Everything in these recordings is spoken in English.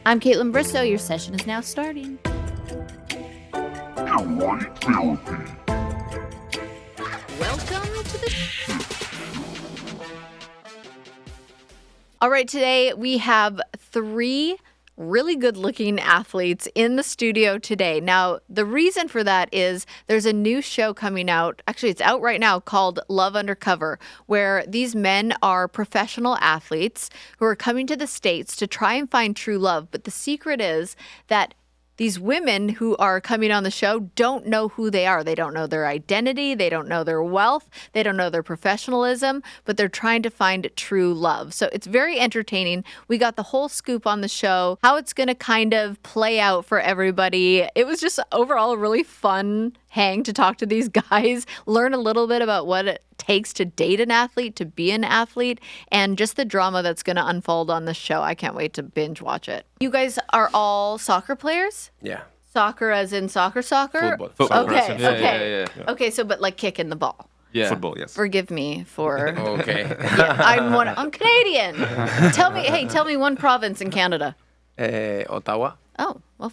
I'm Kaitlyn Bristowe. Your session is now starting. Welcome to the... All right, today we have 3 really good-looking athletes in the studio today. Now, the reason for that is there's a new show coming out. Actually, it's out right now called Love Undercover, where these men are professional athletes who are coming to the States to try and find true love. But the secret is that these women who are coming on the show don't know who they are. They don't know their identity. They don't know their wealth. They don't know their professionalism, but they're trying to find true love. So it's very entertaining. We got the whole scoop on the show, how it's going to kind of play out for everybody. It was just overall a really fun hang to talk to these guys, learn a little bit about what it takes to date an athlete, to be an athlete, and just the drama that's going to unfold on the show. I can't wait to binge watch it. You guys are all soccer players? Yeah. Soccer as in soccer? Football. Okay. Yeah. Okay, so but like kicking the ball. Yeah. Football, yes. Forgive me for... Okay. Yeah, I'm Canadian. Tell me one province in Canada. Ottawa. Oh, well,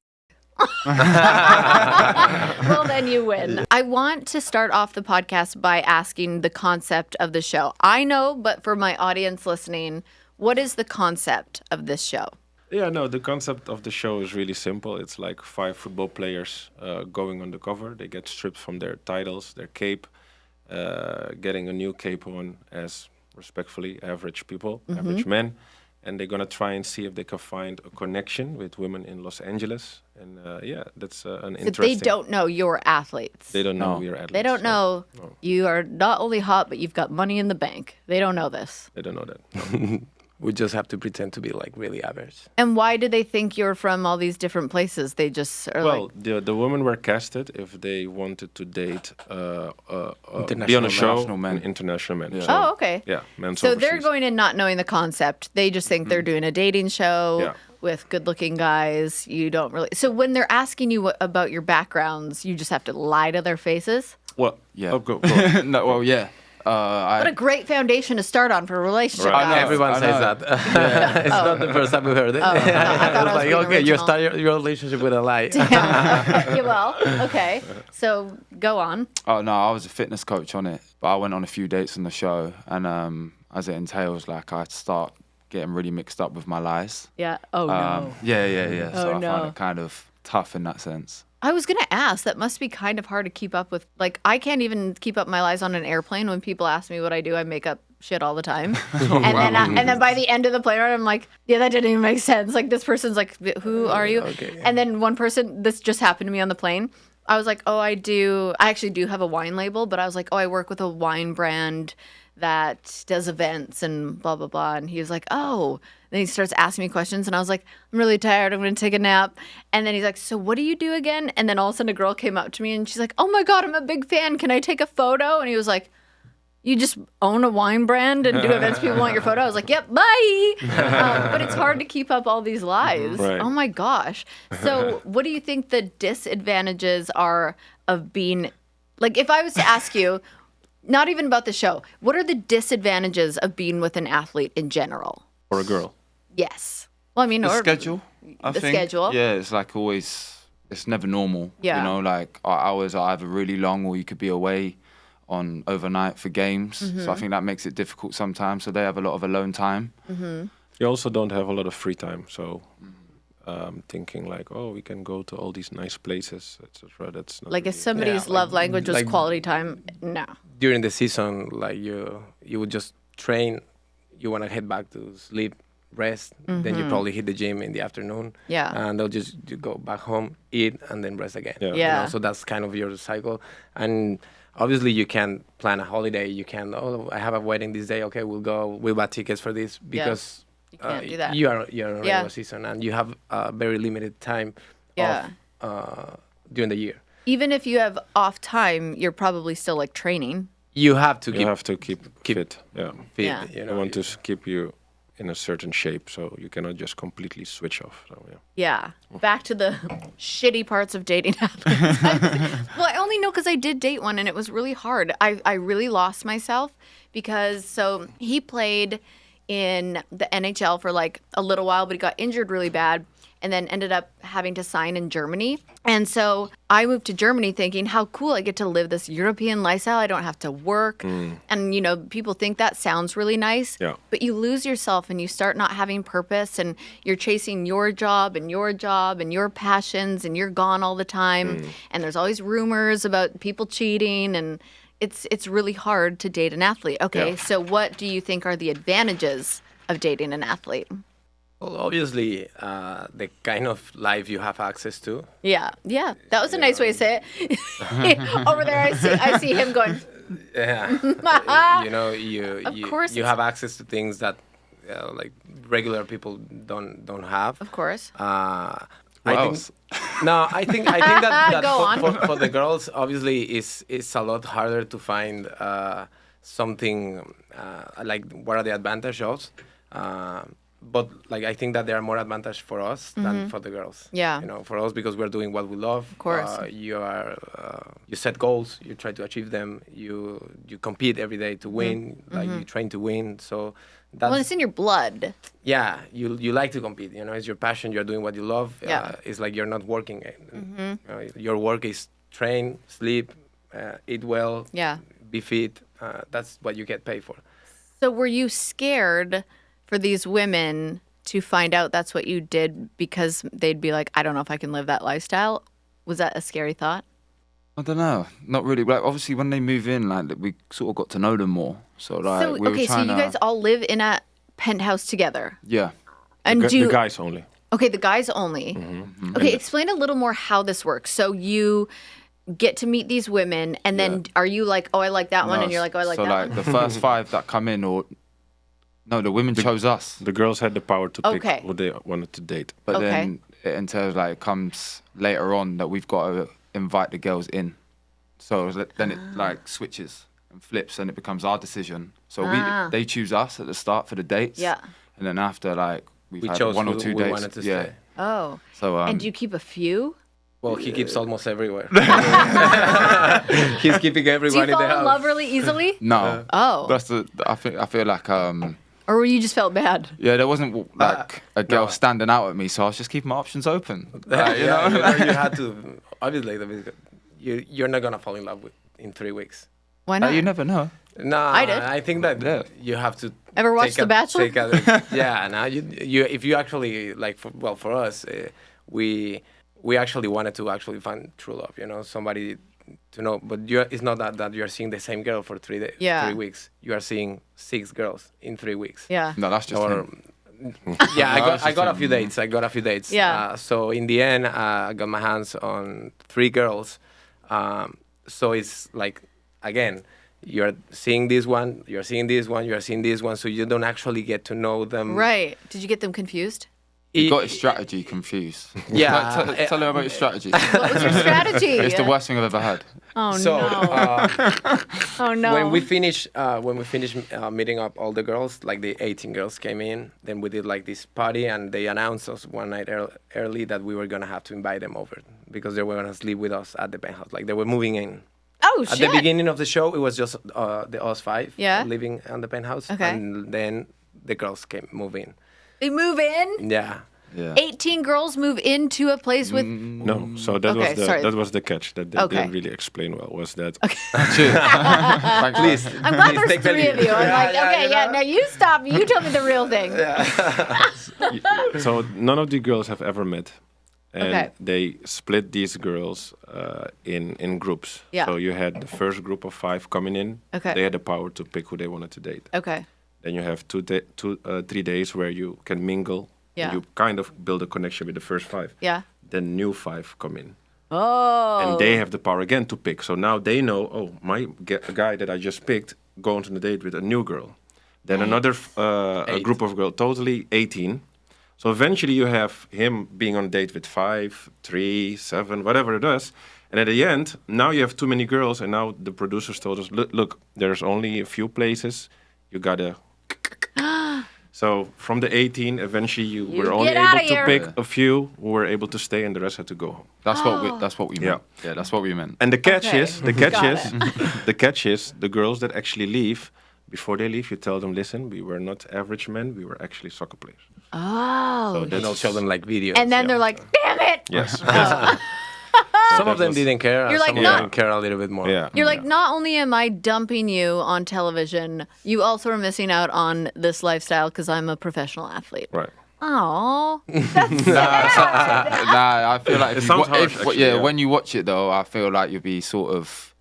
well, then you win. I want to start off the podcast by asking the concept of the show. I know, but for my audience listening, what is the concept of this show? Yeah, no, the concept of the show is really simple. It's like 5 football players going undercover. They get stripped from their titles, their cape, getting a new cape on as respectfully average people, average men. And they're going to try and see if they can find a connection with women in Los Angeles. And that's an interesting... So they don't know you're athletes. They don't know we're athletes. They don't know you are not only hot, but you've got money in the bank. They don't know this. They don't know that. We just have to pretend to be like really average. And why do they think you're from all these different places? They just are well, the women were casted if they wanted to date, be on a show, international men. Yeah. So, oh, okay. Yeah, men's So overseas. they're going in not knowing the concept. They just think they're doing a dating show with good-looking guys. You don't really... So when they're asking you about your backgrounds, you just have to lie to their faces? Well, Yeah. Oh, go. No, well, yeah. What a great foundation to start on for a relationship. Right. guys. Everyone I says know. that. It's not the first time we heard it. Oh, no, I thought I was like, being okay, you original. start your relationship with a lie. Yeah, well, okay. So go on. Oh, no, I was a fitness coach on it, but I went on a few dates on the show, and as it entails, like, I start getting really mixed up with my lies. Yeah. Oh, no. Yeah. So I no. find it kind of tough in that sense. I was going to ask, that must be kind of hard to keep up with. Like, I can't even keep up my lies on an airplane. When people ask me what I do, I make up shit all the time. And then by the end of the plane ride, I'm like, yeah, that didn't even make sense. Like, this person's like, who are you? Okay, yeah. And then one person, this just happened to me on the plane. I was like, I actually do have a wine label, but I was like, I work with a wine brand that does events and blah, blah, blah. And he was like, oh. Then he starts asking me questions, and I was like, I'm really tired. I'm going to take a nap. And then he's like, so what do you do again? And then all of a sudden a girl came up to me, and she's like, oh, my God, I'm a big fan. Can I take a photo? And he was like, you just own a wine brand and do events, people want your photo? I was like, yep, bye. But it's hard to keep up all these lies. Right. Oh, my gosh. So what do you think the disadvantages are of being, like, if I was to ask you, not even about the show, what are the disadvantages of being with an athlete in general? Or a girl. Yes. Well, I mean, The or schedule, I the think. schedule. Yeah, it's like always, it's never normal. Yeah. You know, like our hours are either really long or you could be away on overnight for games. So I think that makes it difficult sometimes. So they have a lot of alone time. You also don't have a lot of free time, so thinking like, we can go to all these nice places, etc. That's not Like if really- somebody's love language was like- quality time, no. During the season, like you would just train. You want to head back to sleep, rest. Then you probably hit the gym in the afternoon. Yeah. And they'll just you go back home, eat, and then rest again. Yeah. You Yeah. know, so that's kind of your cycle. And obviously you can plan a holiday. You can, I have a wedding this day. Okay, we'll buy tickets for this because You can't do that. you're in Yeah. regular season and you have a very limited time Yeah. during the year. Even if you have off time, you're probably still like training. You have to You have to keep fit. Yeah. fit. Yeah. You I know, want to keep you in a certain shape, so you cannot just completely switch off. So, yeah. Yeah. Back to the shitty parts of dating athletes. Well, I only know because I did date one, and it was really hard. I really lost myself because, so he played in the NHL for like a little while, but he got injured really bad and then ended up having to sign in Germany. And so I moved to Germany thinking, how cool, I get to live this European lifestyle. I don't have to work. And, you know, people think that sounds really nice, but you lose yourself and you start not having purpose and you're chasing your job and your passions and you're gone all the time. And there's always rumors about people cheating and it's really hard to date an athlete. Okay, so what do you think are the advantages of dating an athlete? Well, obviously, the kind of life you have access to. Yeah. That was a nice way to say it. Over there, I see him going. Yeah. You know, you have it's- access to things that like regular people don't have. Of course. What I else? I think that Go on. for the girls, obviously, it's a lot harder to find something like what are the advantages. But like I think that there are more advantage for us than for the girls. Yeah. You know, for us because we're doing what we love. Of course. You set goals, you try to achieve them, you compete every day to win, like you train to win. So that's Well, it's in your blood. yeah, you like to compete. You know, it's your passion. You're doing what you love. Yeah. It's like you're not working. Your work is train, sleep, eat well, Yeah. be fit. That's what you get paid for. So were you scared for these women to find out that's what you did because they'd be like, I don't know if I can live that lifestyle? Was that a scary thought? I don't know. Not really. Like, obviously, when they move in, like, we sort of got to know them more. So, like, we were so trying you guys all live in a penthouse together. Yeah. And The guys only. Okay, the guys only. Okay, explain a little more how this works. So you get to meet these women, and then are you like, oh, I like that one, and you're like, oh, I like so, that like, one? the first 5 that come in, or no, the women chose us. The girls had the power to Okay. pick who they wanted to date. But Okay. then it entails like it comes later on that we've got to invite the girls in. So then it like switches and flips, and it becomes our decision. So they choose us at the start for the dates. Yeah. And then after like we've We had chose 1 or who 2 we dates. wanted to yeah. stay. Oh. So And do you keep a few? Well, he keeps almost everywhere. He's keeping Do everybody you in the fall in house. love really easily? No. Oh. That's the. I feel like Or you just felt bad? yeah, there wasn't like a girl standing out at me, so I was just keeping my options open. Like, you know? You had to. Obviously, you're not gonna fall in love in 3 weeks. Why not? You never know. No, I did. I think that you have to. Ever watch take The Bachelor? Yeah, no, you if you actually like for us, we actually wanted to actually find true love. You know, somebody to know. But it's not that you're seeing the same girl for 3 days, Yeah. 3 weeks. You are seeing 6 girls in 3 weeks. Yeah. No, that's just Or him. yeah, No, I got a few dates. Yeah. So in the end, I got my hands on 3 girls. So it's like, again, you're seeing this one, you're seeing this one, you're seeing this one, so you don't actually get to know them. Right. Did you get them confused? You got his strategy confused. Yeah. Like, tell him about your strategy. What was your strategy? It's the worst thing I've ever had. Oh, So no. Oh, no. when we finished meeting up all the girls, like the 18 girls came in, then we did like this party, and they announced us one night early that we were gonna have to invite them over because they were gonna sleep with us at the penthouse. Like they were moving in. Oh, At shit. the beginning of the show, it was just us 5 Yeah. living on the penthouse, Okay. and then the girls move in. They move in? Yeah. Yeah. 18 girls move into a place with... No, so that Okay, sorry. was the catch that they Okay. didn't really explain well. Was that Please. I'm glad Please there's take the 3 of lead. you. I'm Yeah, like, yeah, okay, you yeah, know? now you stop. You tell me the real thing. so none of the girls have ever met, and Okay. they split these girls in groups. Yeah. So you had the first group of 5 coming in. Okay. They had the power to pick who they wanted to date. Okay. Then you have 3 days where you can mingle. Yeah. You kind of build a connection with the first 5. Yeah. Then new 5 come in. Oh. And they have the power again to pick. So now they know, oh, my guy that I just picked going on a date with a new girl. Then another a group of girls, totally 18. So eventually you have him being on a date with 5, 3, 7, whatever it is. And at the end, now you have too many girls. And now the producers told us, look, there's only a few places. You got to... So from the 18, eventually you were only get outta able to here. pick a few who were able to stay, and the rest had to go home. That's what we meant. Yeah. Yeah, that's what we meant. And the catch Okay. is, the catch is the girls that actually leave before they leave, you tell them, listen, we were not average men, we were actually soccer players. Oh. So And that's they'll show them like videos. And then they're like, damn it. yes. some of them didn't care. You're like, some no. of them care a little bit more. Yeah. You're like, not only am I dumping you on television, you also are missing out on this lifestyle because I'm a professional athlete. Right. Oh, that's sad. Nah, I feel like It if you sounds wa- harsh, if- actually, yeah, yeah. when you watch it though, I feel like you'll be sort of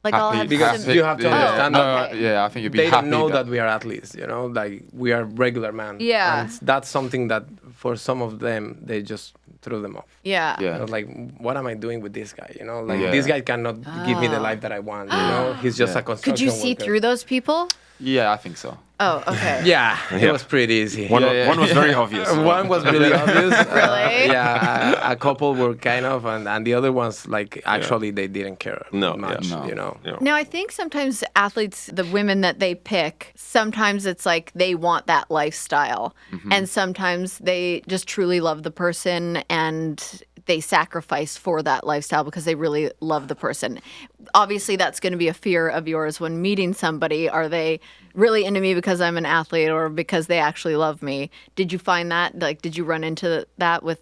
Like I'll happy. have Because some- you have to understand that Yeah, I think you'd be they happy. don't know that we are athletes, you know, like we are regular men. Yeah. And that's something that for some of them, they just threw them off. Yeah. Yeah. You know, like, what am I doing with this guy? You know, like Yeah. this guy cannot give me the life that I want. You know, he's just a construction Could you see worker. through those people? Yeah, I think so. Oh, okay. Yeah, it Yeah. was pretty easy. One was very obvious. One was really obvious. Really? Yeah, a couple were kind of, and the other ones, like, actually, they didn't care No, much, yeah. No. you know. Yeah. Now, I think sometimes athletes, the women that they pick, sometimes it's like they want that lifestyle. And sometimes they just truly love the person and they sacrifice for that lifestyle because they really love the person. Obviously, that's going to be a fear of yours when meeting somebody. Are they really into me because I'm an athlete or because they actually love me? Did you find that? Like, did you run into that with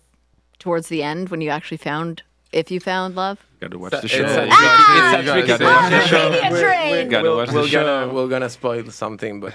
towards the end when you actually found, if you found love? Gotta watch the It's show. a tricky gotta thing. watch the show. Media train. Gotta watch the show. We're gonna spoil something, but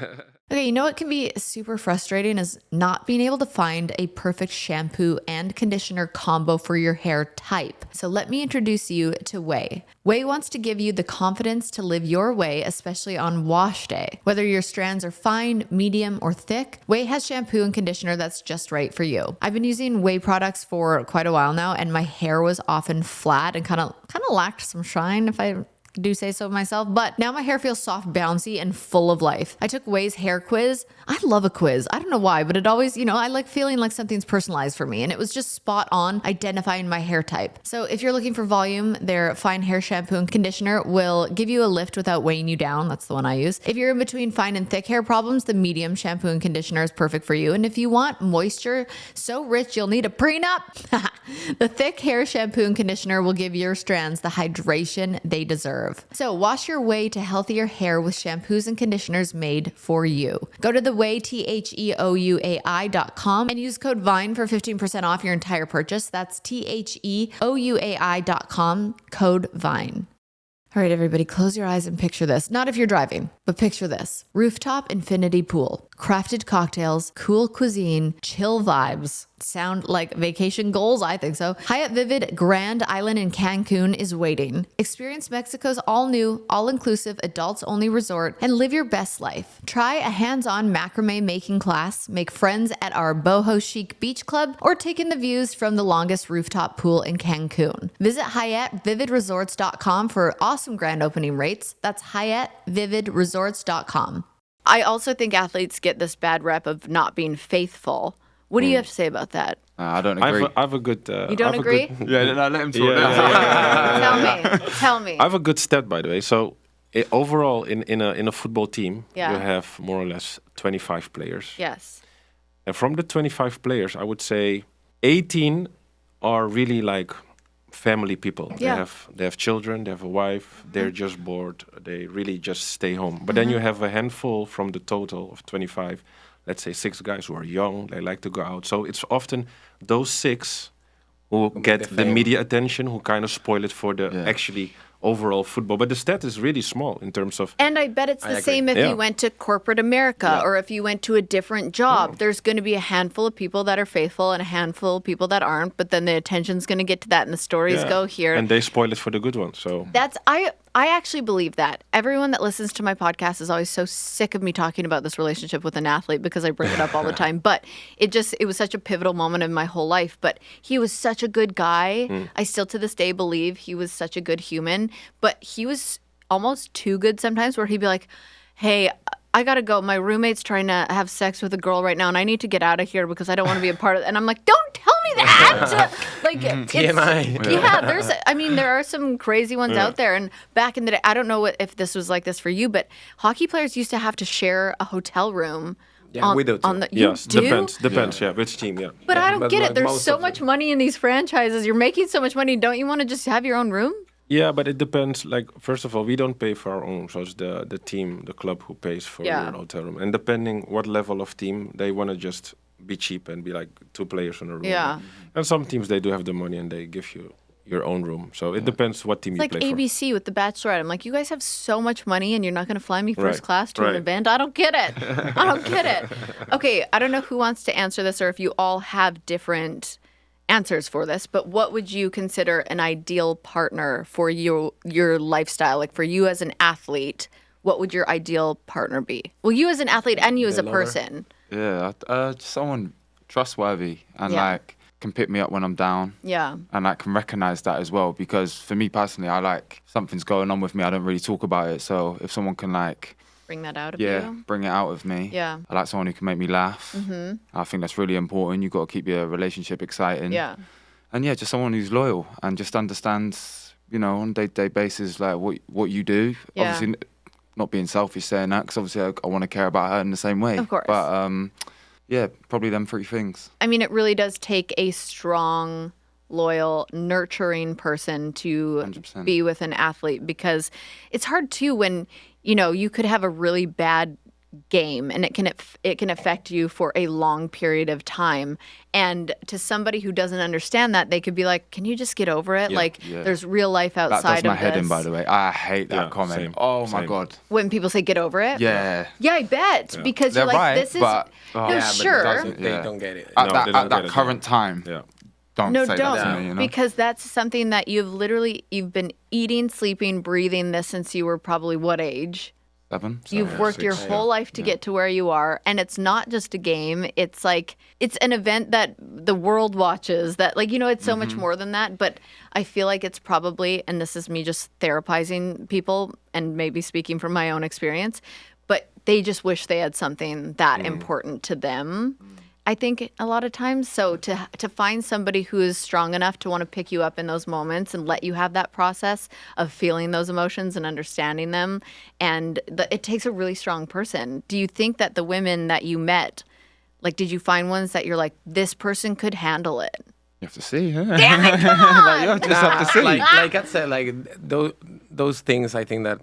Okay, you know what can be super frustrating is not being able to find a perfect shampoo and conditioner combo for your hair type. So let me introduce you to Way. Way wants to give you the confidence to live your way, especially on wash day. Whether your strands are fine, medium, or thick, Way has shampoo and conditioner that's just right for you. I've been using Way products for quite a while now, and my hair was often flat and kind of lacked some shine, if I do say so myself, but now my hair feels soft, bouncy, and full of life. I took Way's hair quiz. I love a quiz. I don't know why, but it always, I like feeling like something's personalized for me, and it was just spot on identifying my hair type. So if you're looking for volume, their fine hair shampoo and conditioner will give you a lift without weighing you down. That's the one I use. If you're in between fine and thick hair problems, the medium shampoo and conditioner is perfect for you. And if you want moisture so rich you'll need a prenup, the thick hair shampoo and conditioner will give your strands the hydration they deserve. So wash your way to healthier hair with shampoos and conditioners made for you. Go to theway, THEOUAI.com and use code VINE for 15% off your entire purchase. That's THEOUAI.com, code VINE. All right, everybody, close your eyes and picture this. Not if you're driving, but picture this. Rooftop infinity pool, crafted cocktails, cool cuisine, chill vibes. Sound like vacation goals? I think so. Hyatt Vivid Grand Island in Cancun is waiting. Experience Mexico's all-new, all-inclusive, adults-only resort and live your best life. Try a hands-on macrame making class, make friends at our boho chic beach club, or take in the views from the longest rooftop pool in Cancun. Visit HyattVividResorts.com for awesome grand opening rates. That's HyattVividResorts.com. I also think athletes get this bad rep of not being faithful. What do you have to say about that? I don't agree. I have a good. You don't agree? Yeah, no, let him talk. Tell me. I have a good stat, by the way. So overall, in a football team, Yeah. you have more or less 25 players. Yes. And from the 25 players, I would say 18 are really like family people. Yeah. They have children, they have a wife, they're just bored, they really just stay home. But then you have a handful from the total of 25, let's say 6 guys who are young, they like to go out. So it's often those 6 who get the the fame. media attention, who kind of spoil it for the Yeah. actually overall football. But the stat is really small in terms of And I bet it's the agree. same if Yeah. you went to corporate America or if you went to a different job. There's going to be a handful of people that are faithful and a handful of people that aren't, but then the attention's going to get to that and the stories Yeah. go here. And they spoil it for the good ones. So I actually believe that. Everyone that listens to my podcast is always so sick of me talking about this relationship with an athlete because I bring it up all the time. But it was such a pivotal moment in my whole life. But he was such a good guy. I still to this day believe he was such a good human. But he was almost too good sometimes where he'd be like, hey, I gotta go. My roommate's trying to have sex with a girl right now, and I need to get out of here because I don't want to be a part of it. And I'm like, don't tell me that. TMI. There are some crazy ones out there. And back in the day, I don't know if this was like this for you, but hockey players used to have to share a hotel room. Yeah, we do too. yes, do? depends. Yeah, which team? Yeah. But I don't but get like it. There's most so of much them. money in these franchises. You're making so much money. Don't you want to just have your own room? Yeah, but it depends. Like, first of all, we don't pay for our own. So it's the team, the club who pays for Yeah. your hotel room. And depending what level of team, they want to just be cheap and be like 2 players in a room. Yeah. And some teams, they do have the money and they give you your own room. So it depends what team It's you like play for. ABC with The Bachelorette. I'm like, you guys have so much money and you're not going to fly me first Right, class to an right. event? I don't get it. I don't get it. Okay, I don't know who wants to answer this or if you all have different answers for this, but what would you consider an ideal partner for your lifestyle? Like for you as an athlete, what would your ideal partner be? Well, you as an athlete and you as a The lover. person. Yeah, just someone trustworthy and Yeah. like can pick me up when I'm down. Yeah. And I can recognize that as well, because for me personally, I like something's going on with me. I don't really talk about it. So if someone can like, Bring that out of yeah, you. bring it out of me. Yeah. I like someone who can make me laugh. Mm-hmm. I think that's really important. You've got to keep your relationship exciting. Yeah. And yeah, just someone who's loyal and just understands, you know, on a day-to-day basis, like what you do. Yeah. Obviously, not being selfish saying that, because obviously I want to care about her in the same way. Of course. But yeah, probably them 3 things. I mean, it really does take a strong, loyal, nurturing person to 100%. be with an athlete, because it's hard too when, you know, you could have a really bad game and it can affect you for a long period of time. And to somebody who doesn't understand that, they could be like, "Can you just get over it? Yeah, like, yeah. there's real life outside That does my of head this." in, by the way. I hate that Yeah, comment. same, Oh my same. God. When people say "get over it," Yeah. yeah, I bet, because They're you're like, right, "This is but- no, oh. Yeah, but sure." they Yeah. don't get it. At No, that, they don't at that get it, current time, Yeah. don't No, say don't. that to me, you know? Because that's something that you've been eating, sleeping, breathing this since you were probably what age? 7. You've worked your 6, whole life to get to where you are, and it's not just a game. It's like it's an event that the world watches. That, like, you know, it's so much more than that. But I feel like it's probably, and this is me just therapizing people and maybe speaking from my own experience, but they just wish they had something that important to them. I think a lot of times. So to find somebody who is strong enough to want to pick you up in those moments and let you have that process of feeling those emotions and understanding them, and it takes a really strong person. Do you think that the women that you met, like, did you find ones that you're like, this person could handle it? You have to see, yeah. Damn it, come on! Like, you just have to see. Like I said, like those things, I think that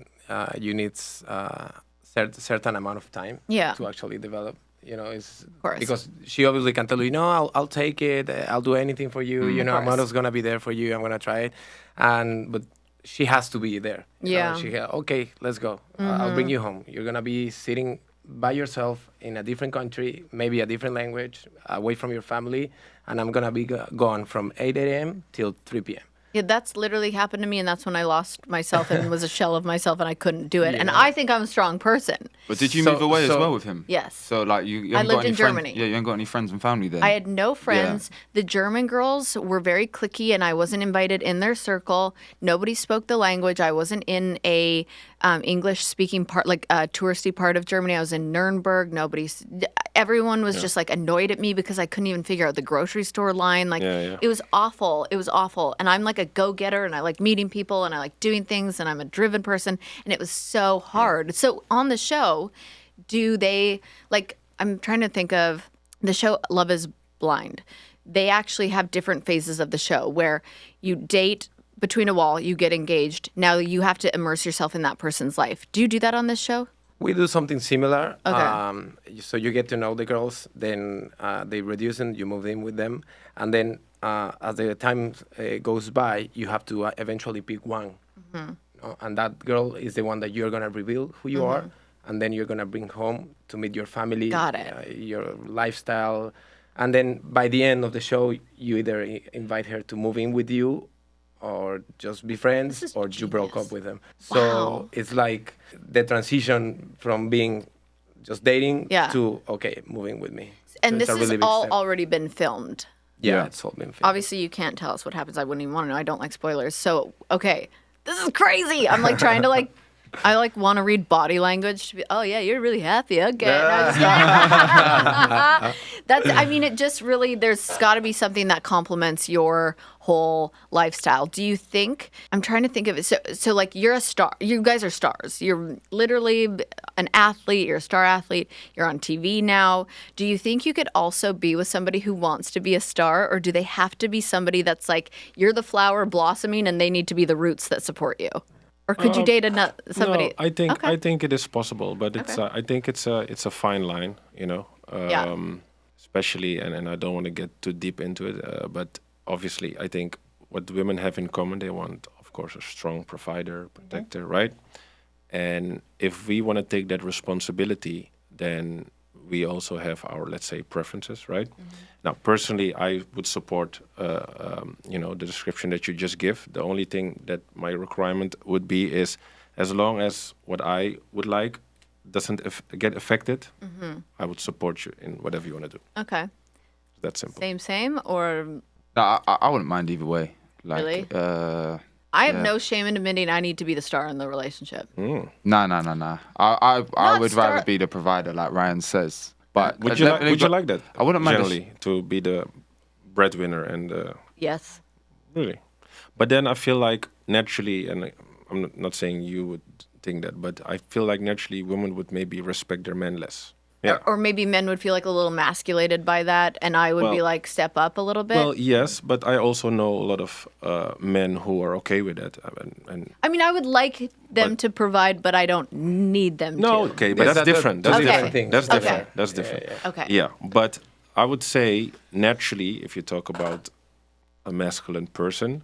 you need certain amount of time Yeah. to actually develop. You know, it's course. because she obviously can tell you, no, I'll take it. I'll do anything for you. You know, I'm course. always gonna be there for you. I'm gonna try it, but she has to be there. You Yeah. know? Okay, let's go. I'll bring you home. You're gonna be sitting by yourself in a different country, maybe a different language, away from your family, and I'm gonna be gone from 8 a.m. till 3 p.m. Yeah, that's literally happened to me, and that's when I lost myself and was a shell of myself, and I couldn't do it. And I think I'm a strong person. But did you So- move away as so- well with him? Yes. So like you I haven't lived got any in friends- Germany. Yeah, you haven't got any friends and family then. I had no friends. The German girls were very cliquey, and I wasn't invited in their circle. Nobody spoke the language. I wasn't in a English-speaking part, like a touristy part of Germany. I was in Nuremberg. Everyone was just like annoyed at me because I couldn't even figure out the grocery store line. Like, Yeah, yeah. it was awful. It was awful. And I'm like a go-getter, and I like meeting people, and I like doing things, and I'm a driven person, and it was so hard. So on the show, do they, like, I'm trying to think of the show Love is Blind. They actually have different phases of the show where you date between a wall, you get engaged. Now you have to immerse yourself in that person's life. Do you do that on this show? We do something similar. Okay. So you get to know the girls, then they reduce and you move in with them, and then as the time goes by, you have to eventually pick one, and that girl is the one that you're gonna reveal who you are, and then you're gonna bring home to meet your family, Got it. your lifestyle, and then by the end of the show, you either invite her to move in with you, or just be friends, This is or you broke genius. up with them. Wow. So it's like the transition from being just dating Yeah. to, okay, moving with me. And So this it's a has really big all step. already been filmed. Yeah, Yeah. it's all been filmed. Obviously, you can't tell us what happens. I wouldn't even want to know. I don't like spoilers. So, okay, this is crazy. I'm like trying to like I like want to read body language to be, oh yeah, you're really happy. Okay. No, I mean, it just really, there's got to be something that complements your whole lifestyle. Do you think, I'm trying to think of it. So like you're a star, you guys are stars. You're literally an athlete, you're a star athlete, you're on TV now. Do you think you could also be with somebody who wants to be a star, or do they have to be somebody that's like, you're the flower blossoming and they need to be the roots that support you? Or could you date somebody? No, I think it is possible, but it's I think it's a fine line, you know. Especially, and I don't want to get too deep into it, but obviously, I think what women have in common, they want, of course, a strong provider, protector, right? And if we want to take that responsibility, then we also have our, let's say, preferences, right? Now, personally, I would support, the description that you just give. The only thing that my requirement would be is, as long as what I would like doesn't get affected, I would support you in whatever you want to do. Okay. That's simple. Same, or? No, I wouldn't mind either way. Like, Really? I have no shame in admitting I need to be the star in the relationship. No. I would rather be the provider, like Ryan says. But would you like that? I wouldn't mind generally to be the breadwinner and Yes. really. But then I feel like naturally, and I'm not saying you would think that, but I feel like naturally women would maybe respect their men less. Yeah. Or maybe men would feel like a little emasculated by that, and I would be like, step up a little bit. Well, yes, but I also know a lot of men who are okay with that. And I mean, I would like them to provide, but I don't need them to. no, okay, but that's different. That's Okay. different. thing. That's Okay. different. That's different. Okay. Yeah, but I would say naturally, if you talk about a masculine person,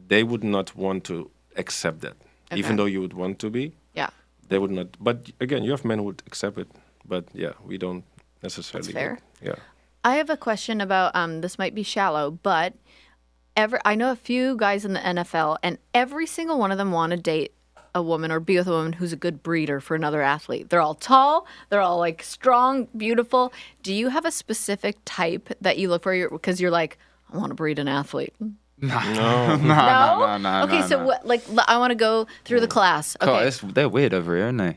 they would not want to accept that, even though you would want to be. Yeah. They would not. But again, you have men who would accept it. But yeah, we don't necessarily. That's fair. Yeah. I have a question about this might be shallow, but I know a few guys in the NFL, and every single one of them want to date a woman or be with a woman who's a good breeder for another athlete. They're all tall, they're all like strong, beautiful. Do you have a specific type that you look for? Because you're like, I want to breed an athlete. No. Okay, so what? Like, I want to go through the class. Okay. God, they're weird over here, aren't they?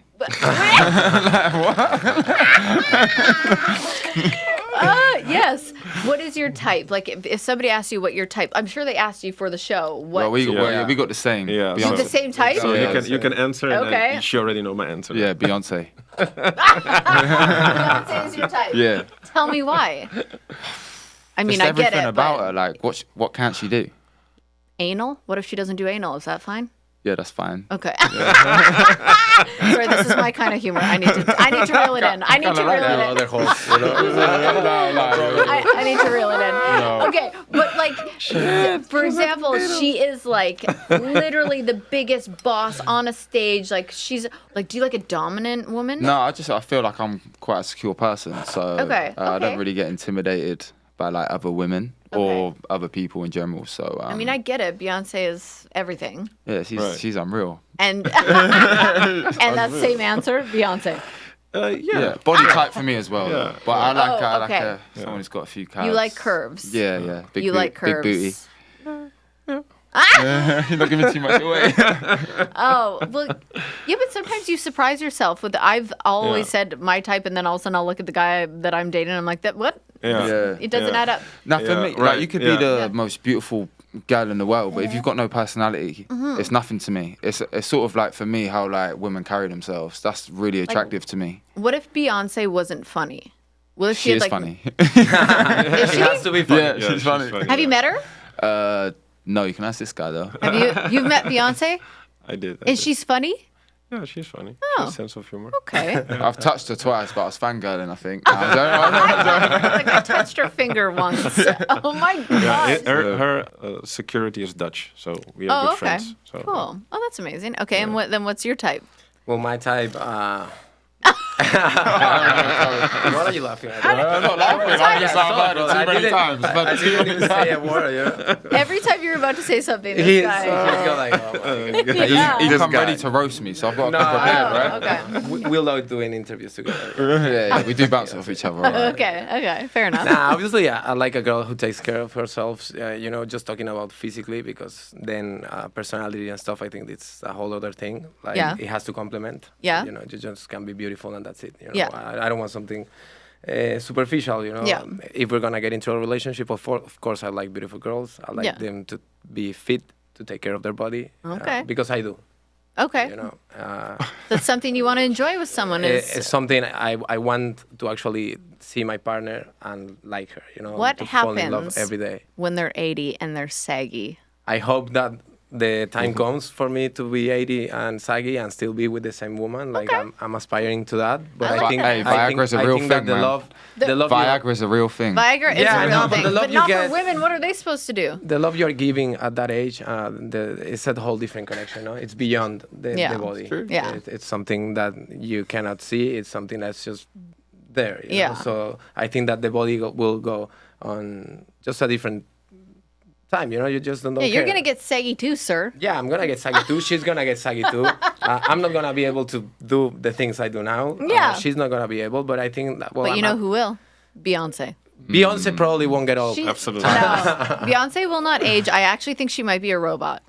Yes. What is your type? Like, if somebody asks you what your type, I'm sure they asked you for the show. What? Well, we got the same. Yeah. You have the same type? So you can answer, and Okay. then you already know my answer. Yeah, Beyonce. Beyonce is your type. Yeah. Tell me why. I mean, Just I get everything it. about But her. Like, what can't she do? anal? What if she doesn't do anal? Is that fine? Yeah, that's fine. Okay. Sorry, this is my kind of humor. I need to reel it in. I need to reel it in. Other holes, you know? I need to reel it in. Okay, but like, for example, she is like literally the biggest boss on a stage. Like, she's like, do you like a dominant woman? No, I feel like I'm quite a secure person, so Okay, I okay. don't really get intimidated by like other women or other people in general. So I mean, I get it. Beyonce is everything, yeah, she's unreal. and and that same answer, Beyonce. Yeah, body type for me as well. Yeah. But I like okay. someone who's got a few calves. You like curves. Yeah. You like curves. Big booty. You're not giving too much away. Oh, well, yeah, but sometimes you surprise yourself with. I've always said my type, and then all of a sudden I'll look at the guy that I'm dating, and I'm like, "That what? Yeah. It doesn't add up." Now for me, right, like you could be the Yeah. most beautiful girl in the world, but if you've got no personality, it's nothing to me. It's sort of like for me how like women carry themselves. That's really attractive to me. What if Beyonce wasn't funny? What if She had, is like, funny. Is It she? has to be funny. Yeah, she's funny. Have you met her? No, you can ask this guy though. You've met Beyonce? I did. And she's funny? Yeah, she's funny. She Oh. has a sense of humor. Okay. I've touched her twice, but I was fangirling, I think. Like I touched her finger once. Oh my god. Her security is Dutch, so we are Oh, good okay. friends. So, Cool. Oh, that's amazing. Okay, and then what's your type? Well, my type, What are you laughing at? I'm not laughing. I just heard it too many times. I didn't even say a word. Yeah. Every time you're about to say something, this He's guy. got like, oh my God. Yeah. He's This come guy. ready to roast me, so I've got to No. come prepared, right? Okay. We love doing interviews together. Yeah, we do bounce off each other. Right? Okay. Fair enough. Nah, obviously, yeah, I like a girl who takes care of herself. Just talking about physically, because then personality and stuff, I think it's a whole other thing. Like, Yeah. it has to complement. Yeah. You just can be beautiful and that's it. Yeah. I don't want something superficial. Yeah. If we're gonna get into a relationship, of course, I like beautiful girls. I like Yeah. them to be fit, to take care of their body. Okay. Because I do. Okay. That's something you want to enjoy with someone. It's something I want to actually see my partner and like her. What to fall in love happens every day. when they're 80 and they're saggy? I hope that the time comes for me to be 80 and saggy and still be with the same woman. Like, Okay. I'm aspiring to that. But I I like think, that. Hey, I think, Viagra's a I real think that thing, man. the love Viagra's a real thing. Viagra is Yeah, a I real know, but thing, the love but you not get- for women. What are they supposed to do? the love you're giving at that age, it's a whole different connection. No? It's beyond the Yeah. body. True. Yeah. It's something that you cannot see. It's something that's just there. you know? Yeah. So I think that the body will go on just a different time. You just don't Yeah, you're care. gonna get saggy too, sir. Yeah, I'm gonna get saggy too. She's gonna get saggy too. I'm not gonna be able to do the things I do now. Yeah. She's not gonna be able, but I think that, But you know who will? Beyonce. Beyonce probably won't get old. She- Absolutely. No, Beyonce will not age. I actually think she might be a robot.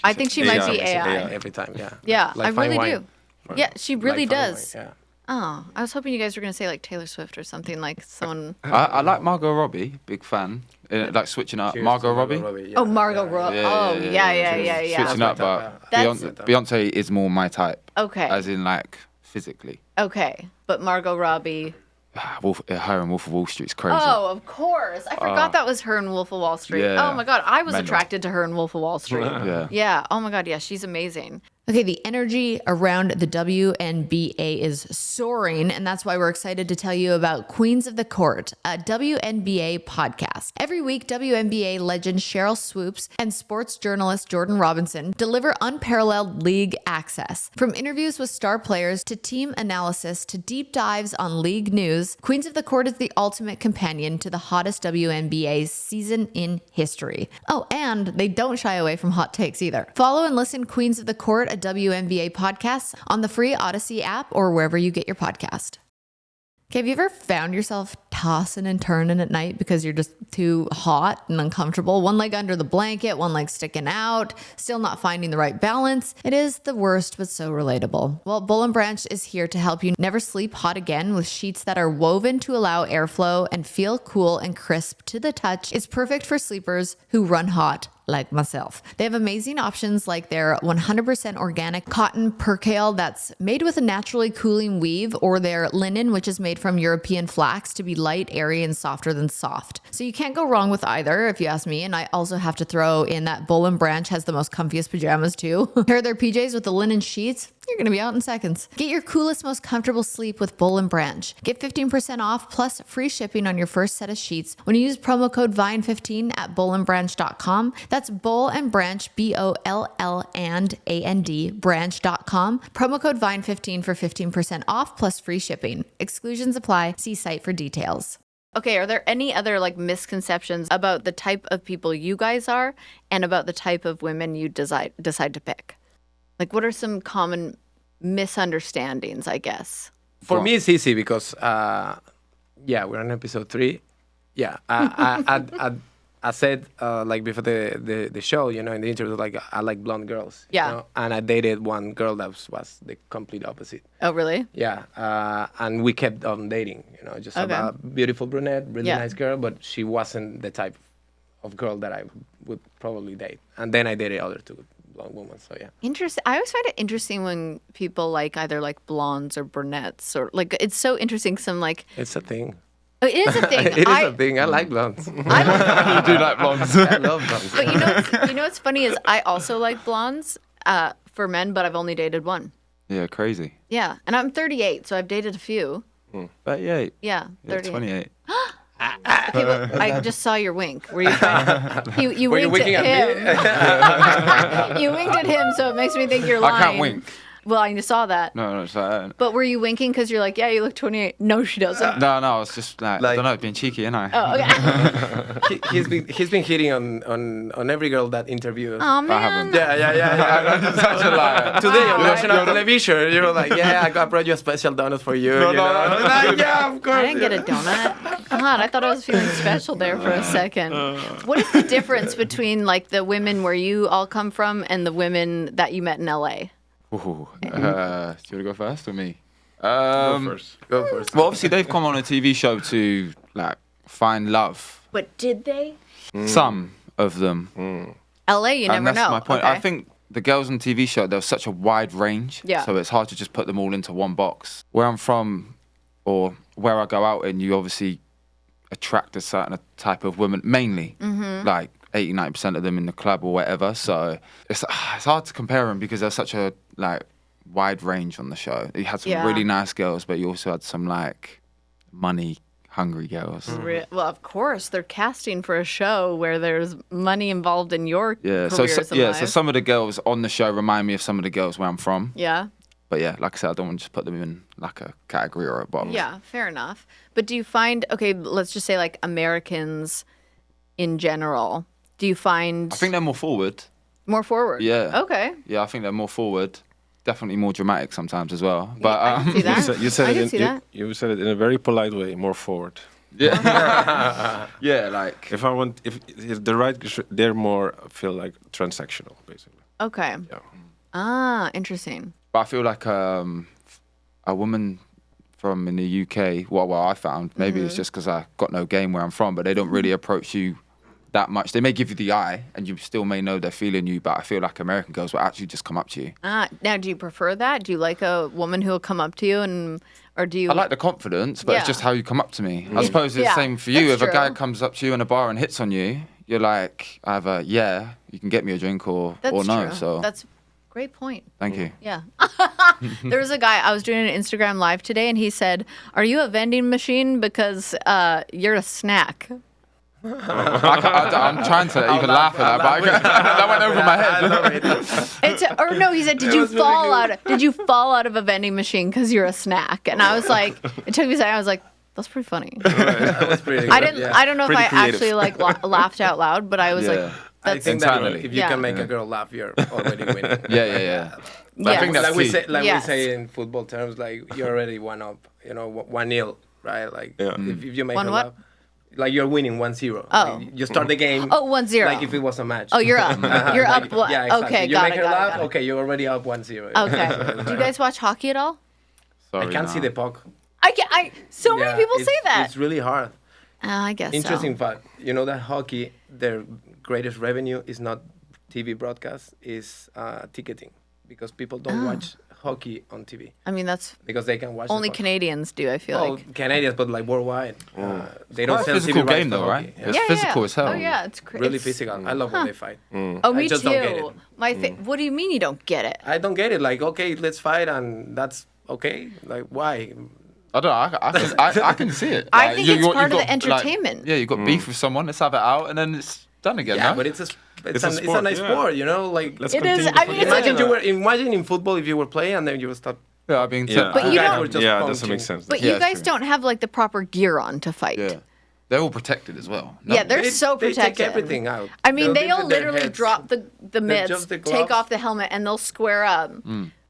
I think she might be AI. Every time, yeah. Yeah, Like I fine really wine. do. Yeah, she really Like fine does. wine, yeah. Oh, I was hoping you guys were gonna say like Taylor Swift or something like someone. I like Margot Robbie, big fan. Like switching up. Cheers Margot to Robbie. yeah. Oh, Margot Robbie. Oh, yeah. Switching up, but That's- Beyonce is more my type. Okay. As in, like, physically. Okay, but Margot Robbie. Her and Wolf of Wall Street's crazy. Oh, of course. I forgot that was her in Wolf of Wall Street. Yeah. Oh my God, I was Mental. attracted to her in Wolf of Wall Street. Yeah. Yeah. Oh my God, yeah, she's amazing. Okay, the energy around the WNBA is soaring, and that's why we're excited to tell you about Queens of the Court, a WNBA podcast. Every week, WNBA legend Cheryl Swoops and sports journalist Jordan Robinson deliver unparalleled league access. From interviews with star players to team analysis to deep dives on league news, Queens of the Court is the ultimate companion to the hottest WNBA season in history. Oh, and they don't shy away from hot takes either. Follow and listen Queens of the Court, a WNBA podcast, on the free Odyssey app or wherever you get your podcast. Okay, have you ever found yourself tossing and turning at night because you're just too hot and uncomfortable? One leg under the blanket, one leg sticking out, still not finding the right balance? It is the worst, but so relatable. Well, Bull & Branch is here to help you never sleep hot again with sheets that are woven to allow airflow and feel cool and crisp to the touch. It's perfect for sleepers who run hot like myself. They have amazing options like their 100% organic cotton percale that's made with a naturally cooling weave, or their linen, which is made from European flax to be light, airy, and softer than soft. So you can't go wrong with either, if you ask me. And I also have to throw in that Bull & Branch has the most comfiest pajamas too. Pair their PJs with the linen sheets, you're gonna be out in seconds. Get your coolest, most comfortable sleep with Bull & Branch. Get 15% off plus free shipping on your first set of sheets when you use promo code VINE15 at bullandbranch.com. That's Bull & Branch, BOLL&AND, branch.com. Promo code VINE15 for 15% off plus free shipping. Exclusions apply. See site for details. Okay, are there any other like misconceptions about the type of people you guys are and about the type of women you decide to pick? Like, what are some common misunderstandings, I guess? For me, it's easy because, we're on episode 3. Yeah, I said like before the show, in the interview, like I like blonde girls. Yeah. And I dated one girl that was the complete opposite. Oh, really? Yeah, and we kept on dating. Just Okay. a beautiful brunette, really Yeah. nice girl, but she wasn't the type of girl that I would probably date. And then I dated other two blonde women. So yeah. Interesting. I always find it interesting when people like either like blondes or brunettes, or like it's so interesting. Because I'm like, It's a thing. it is a thing. It is a thing. I like blondes. You do like blondes. I love blondes. But you know what's funny is I also like blondes for men, but I've only dated one. Yeah, crazy. Yeah, and I'm 38, so I've dated a few. But yeah, Yeah, yeah 38. 28. Okay, but I just saw your wink. Were you trying, you Were you winked winking at at him? You winked at him, so it makes me think you're lying. I can't wink. Well, I saw that. No, it's like, But were you winking because you're like, yeah, you look 28? No, she doesn't. no, it's just like, I don't know, being cheeky, ain't I? Oh, okay. he's been hitting on every girl that interviews. Oh, man. I haven't. Yeah. Such a liar. Today on national television, you're like, yeah, I brought you a special donut for you. No, you know? Like, yeah, of course. I didn't get a donut. God, I thought I was feeling special there for a second. What is the difference between like the women where you all come from and the women that you met in LA? Ooh, do you want to go first or me? Go first. Go first. Well, obviously they've come on a TV show to like find love. But did they? Some of them. LA, you And never that's know. my point. Okay. I think the girls on TV show, there was such a wide range. Yeah. So it's hard to just put them all into one box. Where I'm from or where I go out in, you obviously attract a certain type of woman, mainly. Like 80-90% of them in the club or whatever. So it's hard to compare them because there's such a like wide range on the show. You had some really nice girls, but you also had some like money hungry girls. Well, of course, they're casting for a show where there's money involved in your Yeah, careers in life. so some of the girls on the show remind me of some of the girls where I'm from. Yeah. But yeah, like I said, I don't want to just put them in like a category or a box. Yeah, fair enough. But do you find, okay, let's just say like Americans in general, do you find I think they're more forward. more forward? Yeah. Okay. Yeah, I think they're more forward. Definitely more dramatic sometimes as well. But I can see that. You said I it. can see that. You said it in a very polite way, more forward. yeah, yeah, like If the right, they're more feel like transactional, basically. Okay. Yeah. Ah, interesting. but I feel like a woman from in the UK, what I found, maybe it's just because I got no game where I'm from, but they don't really approach you that much. They may give you the eye and you still may know they're feeling you, but I feel like American girls will actually just come up to you. Ah, now do you prefer that? Do you like a woman who will come up to you or do you I like the confidence, but Yeah. it's just how you come up to me. I suppose it's Yeah, the same for you. that's If a guy true. comes up to you in a bar and hits on you, you're like, either, yeah, you can get me a drink or That's no. true. So That's a great point. thank you. Yeah. There was a guy, I was doing an Instagram live today, and he said, "Are you a vending machine? Because you're a snack." I'm trying to even laugh at that, but that went over my head. Or no, he said, "Did you fall out of a vending machine because you're a snack?" And I was like, it took me a second. I was like, that's pretty funny. That was pretty good. I didn't. Yeah. I don't know Pretty if I creative. actually like laughed out loud, but I was Yeah. like, I that's think that Internally. if you Yeah. can make a girl laugh, you're already winning. Yeah. But I think Yes. that's like we key. say, Yes. we say in football terms, like you're already 1-up. You know, 1-0, right? Like if you make One her what? laugh, like you're winning 1-0. Oh. Like, you start the game. Oh, 1-0. Like if it was a match. Oh, you're up. You're Like, up. What? Yeah, exactly. Okay, you got make it. her Got laugh. it. Okay, you're already up 1-0. Okay. Do you guys watch hockey at all? Sorry, I can't see no. the puck. So many people say that. It's really hard. I guess Interesting so. fact. You know that hockey, their greatest revenue is not TV broadcast, is ticketing, because people don't watch hockey on TV I mean, that's because they can watch only the hockey. Canadians do. I feel Oh, like. Canadians, but like worldwide, they Quite don't a sell physical TV rights game for though, hockey. right? Yeah. It's physical as hell. Oh yeah, it's crazy. Really physical. I love when they fight. Oh, me just too. don't get it. What do you mean you don't get it? I don't get it. Like, okay, let's fight, and that's okay. Like, why? I don't know. I can see it. I Like, think you- it's you part of got, the entertainment. Like, yeah, you got beef with someone. Let's have it out, and then it's done again. Yeah, no? but it's a sport, nice yeah. sport, you know. Like, Let's It is. continue I the mean, football. it's imagine in football if you were playing and then you would start. yeah, I mean, Yeah. But you guys don't- were just yeah, punching. doesn't make sense. But Yeah, you it's guys true. don't have like the proper gear on to fight. yeah, they're all protected as well. No. Yeah, they're so They protected. take everything out. I mean, They'll they'll leave their literally heads. drop the mitts, just the take gloves. off the helmet, and they'll square up.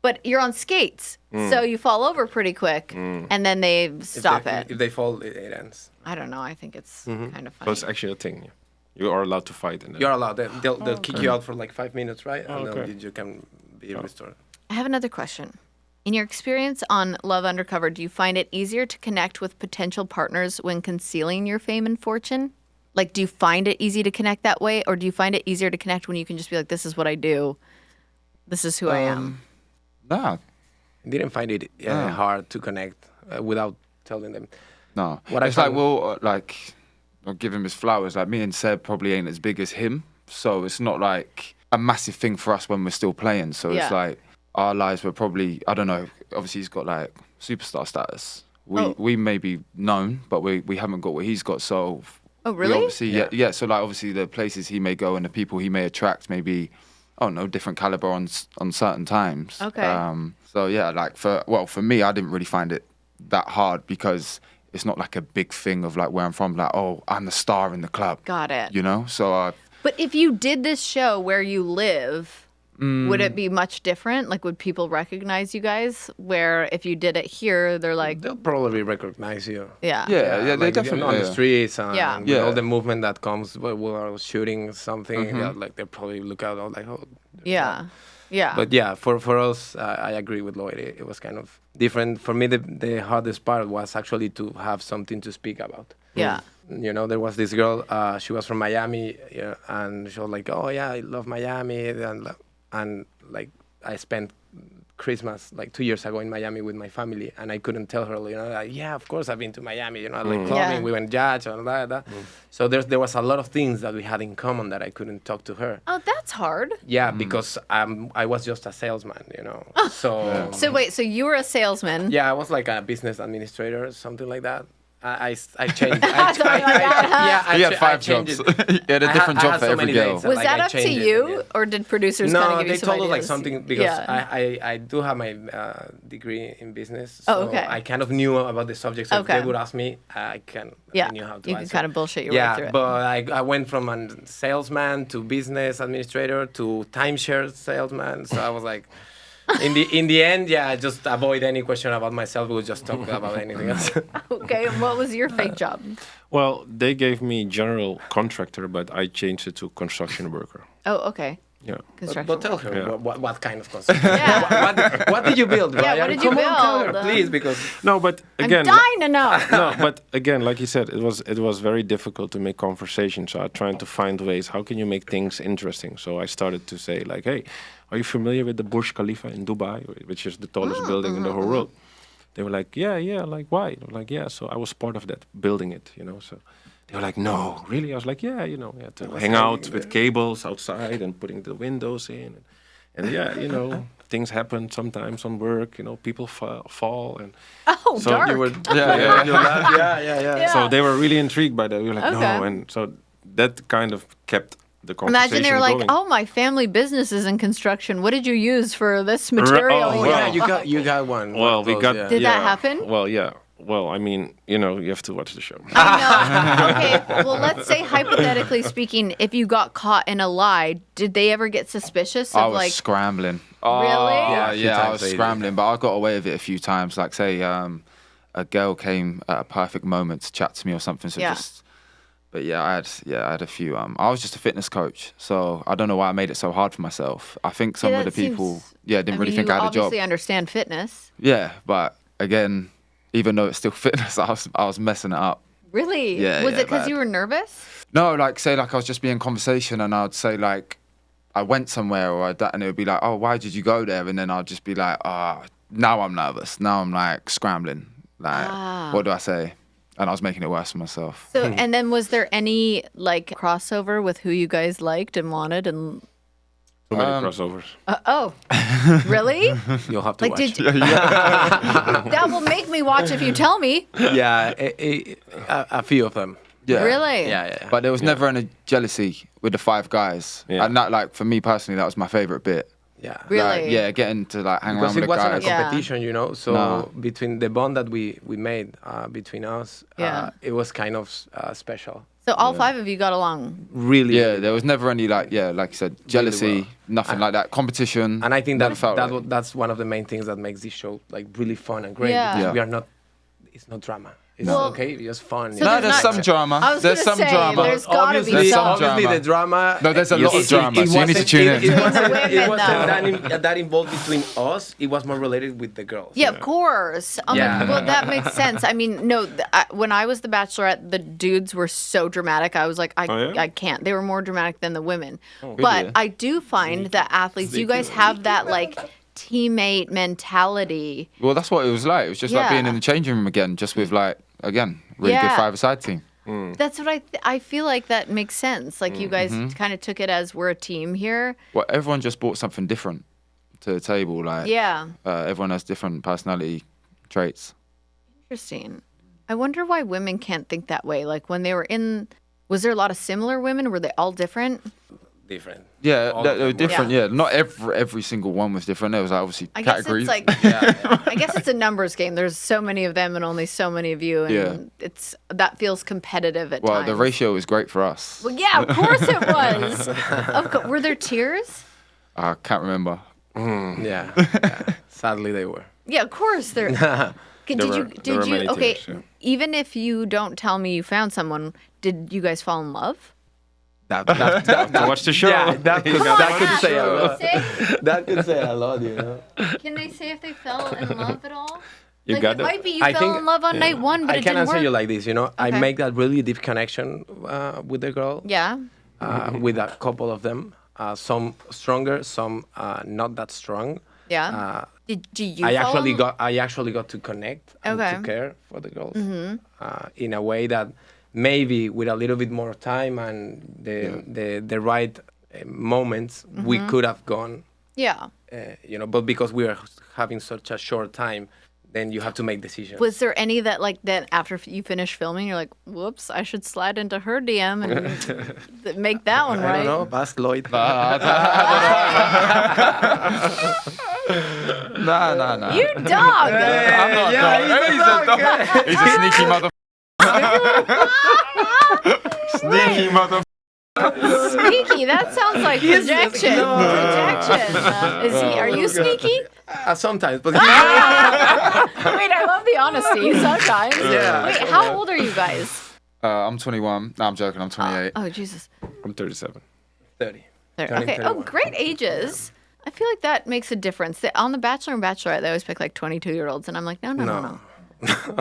But you're on skates, so you fall over pretty quick, and then they If stop they, it. If they fall, it ends. I don't know. I think it's kind of So funny. it's actually a thing. Yeah. You are allowed to fight. And then You're allowed. They'll kick you out for like 5 minutes, right? And okay. then you can be restored. I have another question. In your experience on Love Undercover, do you find it easier to connect with potential partners when concealing your fame and fortune? Like, do you find it easy to connect that way? Or do you find it easier to connect when you can just be like, this is what I do, this is who I am? Nah, Didn't find it hard to connect without telling them. no. What I it's like, found- well, like, I'll give him his flowers. Like, me and Seb probably ain't as big as him, so it's not like a massive thing for us when we're still playing. So Yeah. it's like our lives were probably, I don't know. Obviously, he's got like superstar status. We may be known, but we haven't got what he's got. So Oh, we really? obviously, yeah. So like, obviously, the places he may go and the people he may attract may be no, different caliber on certain times. Okay. So yeah, like for me, I didn't really find it that hard because it's not like a big thing of like where I'm from. Like, oh, I'm the star in the club. Got it. You know, so. But if you did this show where you live, would it be much different? Like, would people recognize you guys? Where if you did it here, they're like, They'll probably recognize you. yeah. Yeah, they like definitely on the streets and Yeah. with all the movement that comes when we're shooting something. Like they probably look out all like, oh. Yeah. Yeah. But yeah, for us, I agree with Lloyd. It was kind of different. For me, the hardest part was actually to have something to speak about. yeah. You know, there was this girl, she was from Miami, and she was like, oh yeah, I love Miami. And like, I spent Christmas like 2 years ago in Miami with my family, and I couldn't tell her, like, yeah, of course I've been to Miami, like clubbing, Yeah. we went judge and that. So there was a lot of things that we had in common that I couldn't talk to her. Oh, that's hard. Yeah, because I was just a salesman, So So wait, so you were a salesman. yeah, I was like a business administrator or something like that. I changed. He had 5 changed jobs. it. He had a different I job had for so every many girl. days. Was Like, that I up to changed it, you, yeah. or did producers kind of No, give you they some told us like ideas? something because Yeah. I do have my degree in business. Oh, So okay. I kind of knew about the subject. So Okay. if they would ask me, I Yeah. knew how to You can answer. kind of bullshit your way through Yeah, it. but I went from a salesman to business administrator to timeshare salesman. So I was like, in the end, I just avoid any question about myself. We'll just talk about anything else. Okay, and what was your fake job? Well, they gave me general contractor, but I changed it to construction worker. Oh, okay. Yeah. Construction. But tell her Yeah. what kind of construction. Yeah. what did you build, Ryan? what did you Come on, tell her, build? please, because No, but again, I'm dying to know. no, but again, like you said, it was very difficult to make conversation. So I tried to find ways. How can you make things interesting? So I started to say like, hey, are you familiar with the Burj Khalifa in Dubai, which is the tallest building in the whole world? They were like, yeah. Like why? I was like, yeah. So I was part of that, building it. So they were like, no, really? I was like, yeah. We had to hang out with cables outside and putting the windows in, and things happen sometimes on work. People fall and. Oh, So dark. you were, yeah. So they were really intrigued by that. We were like, Okay. no, and so that kind of kept the conversation Imagine they're like, going. oh, my family business is in construction. What did you use for this material? oh, Oh You yeah, know? you got one. Well, we got. Yeah. Did that happen? Well, yeah. Well, I mean, you have to watch the show. I know. Okay, well, let's say hypothetically speaking, if you got caught in a lie, did they ever get suspicious I of was like? scrambling. Really? Yeah, a few I times was they did. scrambling, but I got away with it a few times. Like, say, a girl came at a perfect moment to chat to me or something. So Yeah. but yeah, I had a few. I was just a fitness coach, so I don't know why I made it so hard for myself. I think some Yeah, of the that seems- people, didn't really mean, think you I had a job. obviously understand fitness. Yeah, but again, even though it's still fitness, I was messing it up. Really? Yeah, Was yeah, it because bad. you were nervous? No, like say like I was just being in conversation and I'd say like I went somewhere or and it would be like, oh, why did you go there? And then I'd just be like, now I'm nervous. Now I'm like scrambling. Like, what do I say? And I was making it worse for myself. So, and then was there any like crossover with who you guys liked and wanted? And Too many crossovers. oh, really? You'll have to Like, watch. did that will make me watch if you tell me? Yeah, a few of them. Yeah. Really? Yeah. But there was never any jealousy with the 5 guys. Yeah. And that, like, for me personally, that was my favorite bit. Yeah. Really? Like, yeah, getting to like hang Because around with it the wasn't a guys. Yeah. competition, So No. between the bond that we made between us, Yeah. it was kind of special. So all 5 of you got along. Really. Yeah, there was never any like like you said, jealousy, well. nothing like that. Competition. And I think never that, felt that like- that's one of the main things that makes this show like really fun and great. Yeah. Because Yeah. we are not. It's not drama. It's Well, okay. It's just fun. so No, there's there's not- some drama. I was There's gonna some say, drama. there's gotta be There's some some. Obviously, drama. the drama. No, there's a lot of it- drama, it so you need to wasn't- tune in. It wasn't, women, it wasn't though. that involved between us. It was more related with the girls. Yeah, of course. Yeah. Well, that makes sense. I mean, no, when I was the Bachelorette, the dudes were so dramatic. I was like, Oh, yeah? I can't. They were more dramatic than the women. Really? But I do find that athletes, you guys have that like teammate mentality. Well, that's what it was like. It was just like being Yeah. in the changing room again, just with like again, really good Yeah. 5-a-side team. That's what I feel like that makes sense. Like you guys kind of took it as we're a team here. Well, everyone just brought something different to the table. Like Yeah. everyone has different personality traits. Interesting. I wonder why women can't think that way. Like when they were in, was there a lot of similar women? Were they all different? different. Yeah, All they of were them. different. Yeah. Yeah, not every single one was different. There was like, obviously I guess categories. it's like I guess it's a numbers game. There's so many of them and only so many of you, and Yeah. that feels competitive at well, times. the ratio was great for us. Well, yeah, of course it was. Were there tears? I can't remember. Yeah. Sadly, they were. Yeah, of course there. Did there were you? many Okay, tears, yeah. even if you don't tell me you found someone, did you guys fall in love? That Watch the show. Yeah, that could say a lot. Say? That could say a lot, you know. Can they say if they fell in love at all? You Like got it it. might be you fell in love on night one, but I it can didn't answer work. you like this, you know. I Okay. make that really deep connection with the girl. Yeah. With a couple of them. Some stronger, some not that strong. Yeah. Do you? I fall actually in- got to connect and Okay. to care for the girls in a way that maybe with a little bit more time and the right moments we could have gone. Yeah. You know, but because we are having such a short time, then you have to make decisions. Was there any that like that after you finish filming, you're like, whoops, I should slide into her DM and make that one I right? don't know. Ask Lloyd. Nah. You dog. I'm not he's a dog. He's a sneaky mother. Sneaky mother. Sneaky. That sounds like projection. Projection. Are you sneaky? Sometimes, but Wait, I love the honesty. Sometimes. Yeah. Wait, how old are you guys? I'm 21. No, I'm joking. I'm 28. Oh, Jesus. I'm 37. 30. There. Turning Okay. Oh, 31. great ages. I feel like that makes a difference. On The Bachelor and Bachelorette, they always pick like 22-year-olds, and I'm like, no.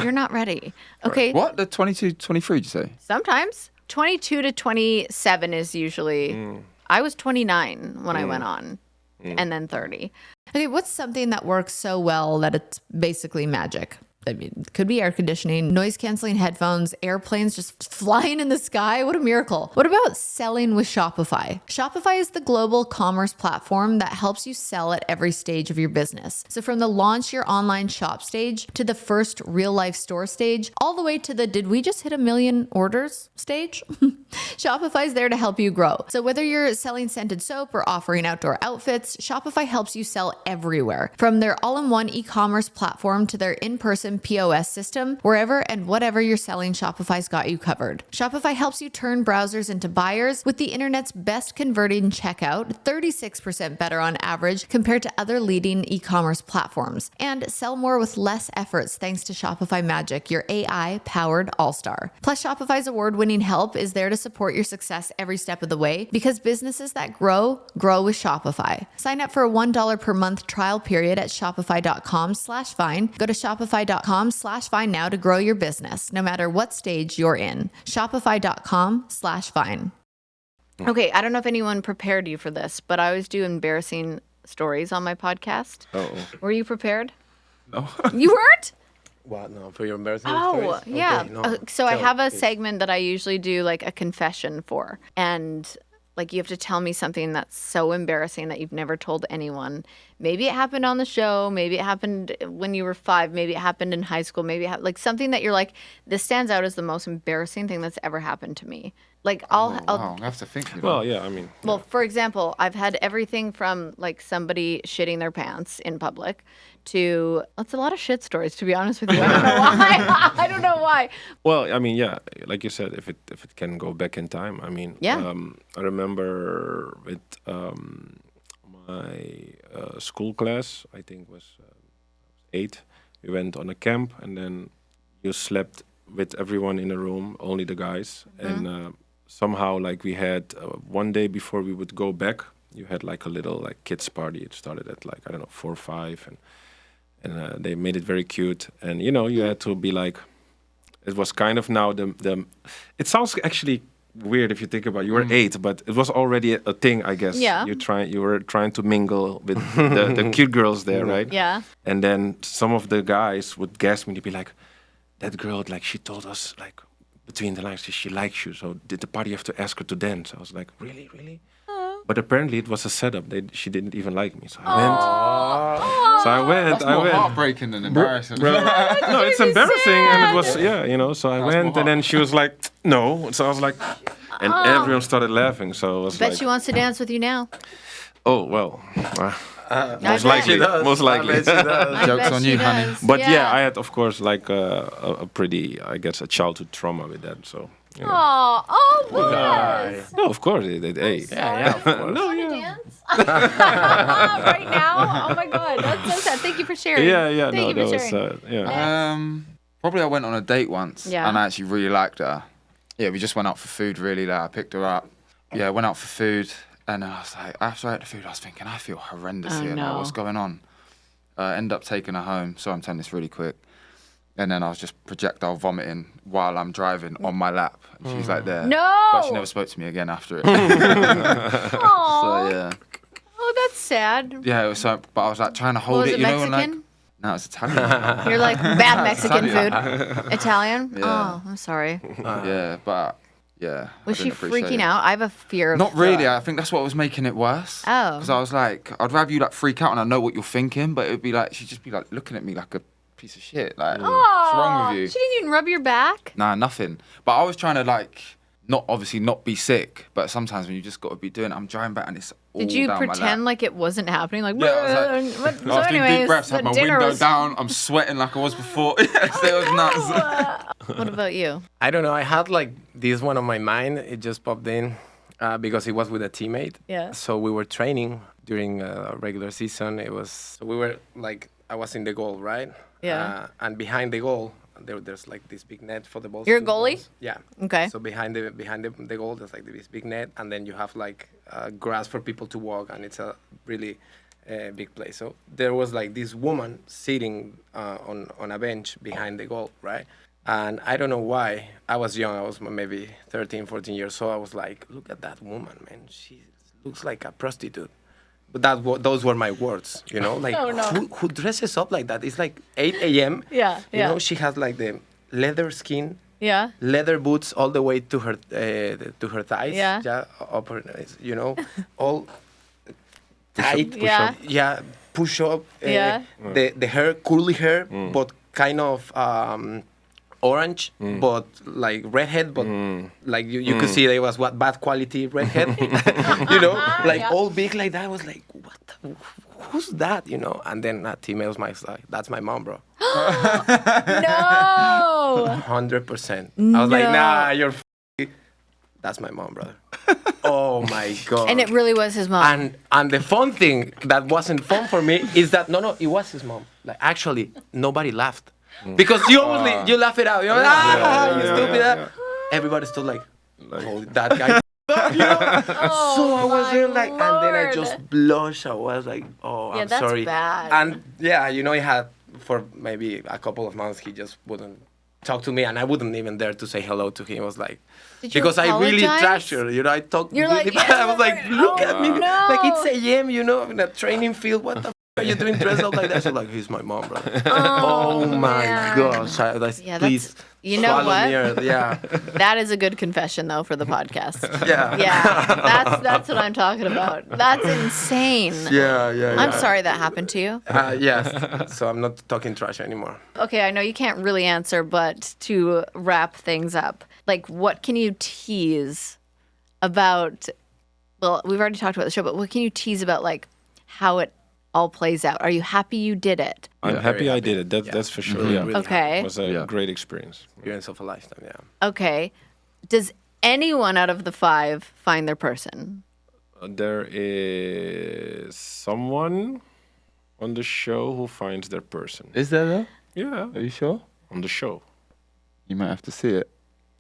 You're not ready. Okay. What? The 22, 23, did you say? Sometimes 22 to 27 is usually. I was 29 when I went on, and then 30. Okay, what's something that works so well that it's basically magic? I mean, it could be air conditioning, noise canceling headphones, airplanes just flying in the sky. What a miracle. What about selling with Shopify? Shopify is the global commerce platform that helps you sell at every stage of your business. So from the launch your online shop stage to the first real life store stage, all the way to the did we just hit 1 million orders stage? Shopify is there to help you grow. So whether you're selling scented soap or offering outdoor outfits, Shopify helps you sell everywhere. From their all-in-one e-commerce platform to their in-person POS system, wherever and whatever you're selling, Shopify's got you covered. Shopify helps you turn browsers into buyers with the internet's best converting checkout, 36% better on average compared to other leading e-commerce platforms, and sell more with less efforts thanks to Shopify Magic, your AI-powered all-star. Plus, Shopify's award-winning help is there to support your success every step of the way because businesses that grow with Shopify. Sign up for a $1 per month trial period at shopify.com/fine. Go to shopify.com/fine now to grow your business, no matter what stage you're in. Shopify.com/fine. Okay, I don't know if anyone prepared you for this, but I always do embarrassing stories on my podcast. Oh. Were you prepared? No. You weren't? What? No, for your embarrassing Oh, stories? yeah. Okay, no. So I Tell, have a please. segment that I usually do like a confession for. And like you have to tell me something that's so embarrassing that you've never told anyone. Maybe it happened on the show. Maybe it happened when you were 5. Maybe it happened in high school. Maybe like something that you're like, this stands out as the most embarrassing thing that's ever happened to me. Like I'll Wow, I have to think. You know. Well, yeah, I mean. well, for example, I've had everything from like somebody shitting their pants in public to it's a lot of shit stories, to be honest with you. I don't know why. I don't know why. Well, I mean, yeah, like you said, if it can go back in time, I mean, Yeah. I remember with my school class, I think was 8. We went on a camp, and then you slept with everyone in a room, only the guys, and somehow like we had one day before we would go back, you had like a little like kids party. It started at like I don't know 4 or 5, and they made it very cute, and you know you had to be like. It was kind of now the. It sounds actually weird if you think about it. You were 8, but it was already a thing, I guess. Yeah. You were trying to mingle with the cute girls there, right? Yeah. And then some of the guys would guess me to be like, that girl, like she told us like between the lines she likes you. So did the party have to ask her to dance? I was like, really? But apparently it was a setup. She didn't even like me. So I went. That's more heartbreaking than embarrassing. No, it's embarrassing, and it was so I went, more and then she was like, no. So I was like, And everyone started laughing, so it was Bet like, she wants to dance with you now. oh, well, I most bet likely, She does. most likely. I bet she does. I Joke's bet on she you, honey. does. But yeah, I had, of course, like a pretty, I guess, a childhood trauma with that. So, you know. Oh, Lucas. No, of course, hey. Yeah, of course. No, Want to yeah. dance? Right now? Oh my God, that's so sad. Thank you for sharing. Yeah, Thank no, you for that was, sharing. yeah. Probably I went on a date once, Yeah. and I actually really liked her. Yeah, we just went out for food, really. Like, I picked her up. Yeah, went out for food, and I was like, after I ate the food, I was thinking, I feel horrendous here. no. Like, what's going on? End up taking her home. So I'm telling this really quick. And then I was just projectile vomiting while I'm driving on my lap. And she's like there. No! But she never spoke to me again after it. Aw. So yeah. Oh, that's sad. Yeah, it was so, but I was like trying to hold Was it, it you know, and like, Mexican? no, it's Italian. You're like bad Mexican Italian. food. Italian? Yeah. Oh, I'm sorry. Yeah, but yeah. Was I she didn't appreciate freaking it. out? I have a fear of Not really. I think that's what was making it worse. Oh. Because I was like, I'd rather you like freak out and I know what you're thinking, but it would be like, she'd just be like looking at me like a piece of shit. Like, what's wrong with you? She didn't even rub your back? Nah, nothing. But I was trying to like, not be sick, but sometimes when you just got to be doing it, I'm driving back and it's all Did you down my pretend lap. like it wasn't happening? Like, Yeah, I was what- I so was doing anyways, deep breaths, the had my dinner window was- down, I'm sweating like I was before. It was nuts. What about you? I don't know. I had like this one on my mind. It just popped in because it was with a teammate. Yeah. So we were training during regular season. We were like, I was in the goal, right? Yeah. And behind the goal, there's like this big net for the balls. You're a to goalie? bounce. Yeah. Okay. So behind the goal, there's like this big net, and then you have like grass for people to walk, and it's a really big place. So there was like this woman sitting on a bench behind the goal, right? And I don't know why. I was young. I was maybe 13, 14 years old. I was like, look at that woman, man. She looks like a prostitute. But those were my words, you know? Like, Oh, no. who dresses up like that? It's like 8 a.m. Yeah, You know, she has like the leather skin, Yeah. leather boots all the way to her thighs. Yeah. Up her, you know, all tight. Yeah. Yeah, push up. Yeah. The hair, curly hair, but kind of orange, but like redhead, but like you could see there was bad quality redhead. You know, like Yeah. all big like that. I was like, what? Who's that? You know, and then that teammate was like, that's my mom, bro. No. 100%. I was like, nah, you're. That's my mom, brother. Oh my god. And it really was his mom. And the fun thing that wasn't fun for me is that no, it was his mom. Like actually, nobody laughed because you always you laugh it out. You're like, you stupid. Everybody's still like, oh, that guy. You know? So I was there like, and then I just blushed. I was like, oh, Yeah, I'm that's sorry. bad. And yeah, you know, he had for maybe a couple of months he just wouldn't talk to me, and I wouldn't even dare to say hello to him. It was like. Did you Because I really apologize? trashed her, you know. I talked You're really like, bad. yeah, I was like, look at me, no. like it's a.m. You know, in a training field. What the are you doing dressed up like that? She's like, he's my mom, brother. Oh my man. gosh! Yeah, please, that's- you know swallow what? me, Earth. Yeah, That is a good confession, though, for the podcast. yeah, Yeah, that's what I'm talking about. That's insane. yeah. I'm sorry that happened to you. Yes. So I'm not talking trash anymore. Okay, I know you can't really answer, but to wrap things up, like, what can you tease about? Well, we've already talked about the show, but what can you tease about, like, how it all plays out? Are you happy you did it? I'm happy I did it. That's for sure. Yeah. Really Okay. It was a great experience. Experience of a lifetime. Yeah. Okay. Does anyone out of the 5 find their person? There is someone on the show who finds their person. Is there though? Yeah, Are you sure? on the show. You might have to see it.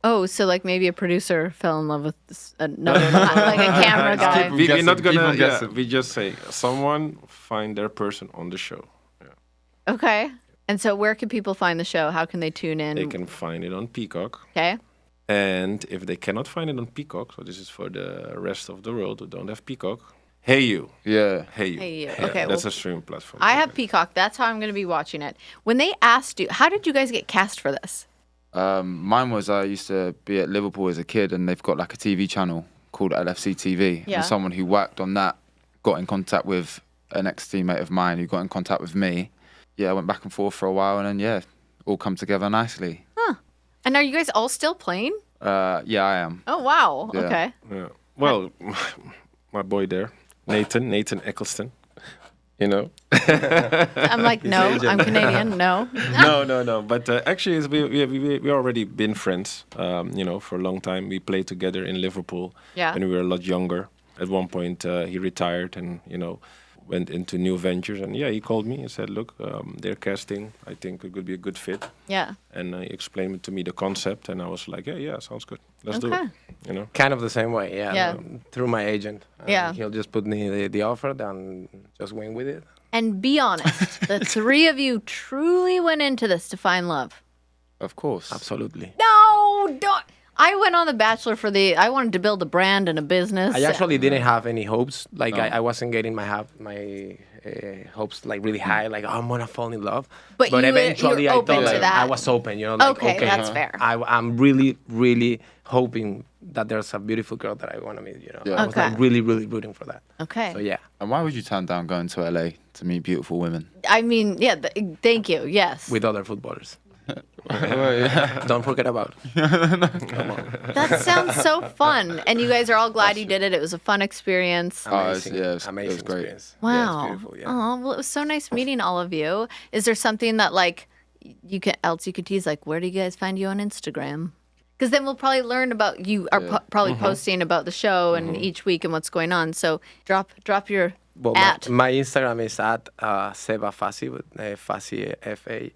Oh, so like maybe a producer fell in love with another, like a camera guy. keep- We're guessing, not keep gonna. on Yeah, guessing. we just say someone find their person on the show. Yeah. Okay. And so where can people find the show? How can they tune in? They can find it on Peacock. Okay. And if they cannot find it on Peacock, so this is for the rest of the world who don't have Peacock, Hey You. Yeah. Hey You. Hey You. Yeah, Okay, that's well, a streaming platform. I have Peacock. That's how I'm going to be watching it. When they asked you, how did you guys get cast for this? Mine was I used to be at Liverpool as a kid, and they've got like a TV channel called LFC TV. Yeah. And someone who worked on that got in contact with an ex-teammate of mine who got in contact with me. Yeah, I went back and forth for a while, and then all come together nicely. And are you guys all still playing? Yeah, I am. Oh, wow. Yeah. Okay. Yeah. Well, my boy there, Nathan Eccleston. You know. I'm like, no, I'm Canadian. No. No. But actually, we already been friends. You know, for a long time. We played together in Liverpool when we were a lot younger. At one point, he retired and went into new ventures. And he called me and said, "Look, they're casting. I think it could be a good fit." Yeah. And he explained to me the concept, and I was like, "Yeah, sounds good. Let's do it." You know. Kind of the same way, Yeah. through my agent. Yeah. He'll just put me the offer, then just went with it. And be honest, the three of you truly went into this to find love. Of course. Absolutely. No, don't. I went on The Bachelor I wanted to build a brand and a business. I actually didn't have any hopes. Like I wasn't getting my hopes like really high. Like I'm gonna fall in love. But eventually you're I open thought to like, that. I was open. You know. Like, Okay, that's fair. I'm really, really hoping that there's a beautiful girl that I want to meet. You know. Yeah. I was like really, really rooting for that. Okay. So yeah. And why would you turn down going to LA to meet beautiful women? I mean, yeah, thank you. Yes. With other footballers. Well, yeah. Don't forget about. Come on. That sounds so fun. And you guys are all glad you did it. It was a fun experience. Amazing. it was Amazing great. experience. Wow. Yeah, it's beautiful. Yeah. Oh, well, it was so nice meeting all of you. Is there something that like you could tease? Like, where do you guys find you on Instagram? Because then we'll probably learn about you are probably posting about the show and each week and what's going on. So drop your Well, my Instagram is at Seba Fassi, with Fassi Fassi.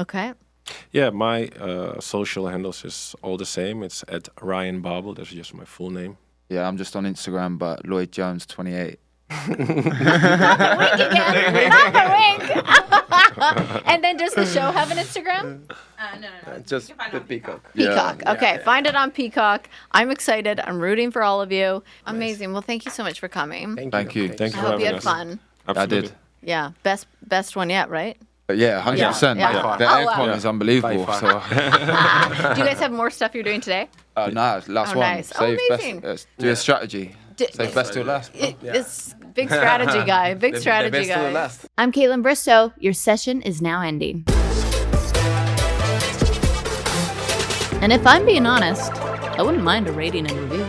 Okay. Yeah, my social handles is all the same. It's at Ryan Babel. That's just my full name. Yeah, I'm just on Instagram, but Lloyd Jones 28. Wink again. Not the wink. And then does the show have an Instagram? No. Just the peacock. Peacock. Yeah. Okay, find it on Peacock. I'm excited. I'm rooting for all of you. Amazing. Well, thank you so much for coming. Thank you. Thank you I for hope you having had us. fun. Absolutely. I did. Yeah, best one yet, right? Yeah, 100%. Yeah. The Oh, wow. aircon is unbelievable. By So, Do you guys have more stuff you're doing today? no, last Oh, one. nice. Oh, amazing. Do a strategy. Save best till last. It's big strategy guy. Big strategy the best to the guy. last. I'm Kaitlyn Bristowe. Your session is now ending. And if I'm being honest, I wouldn't mind a rating and review.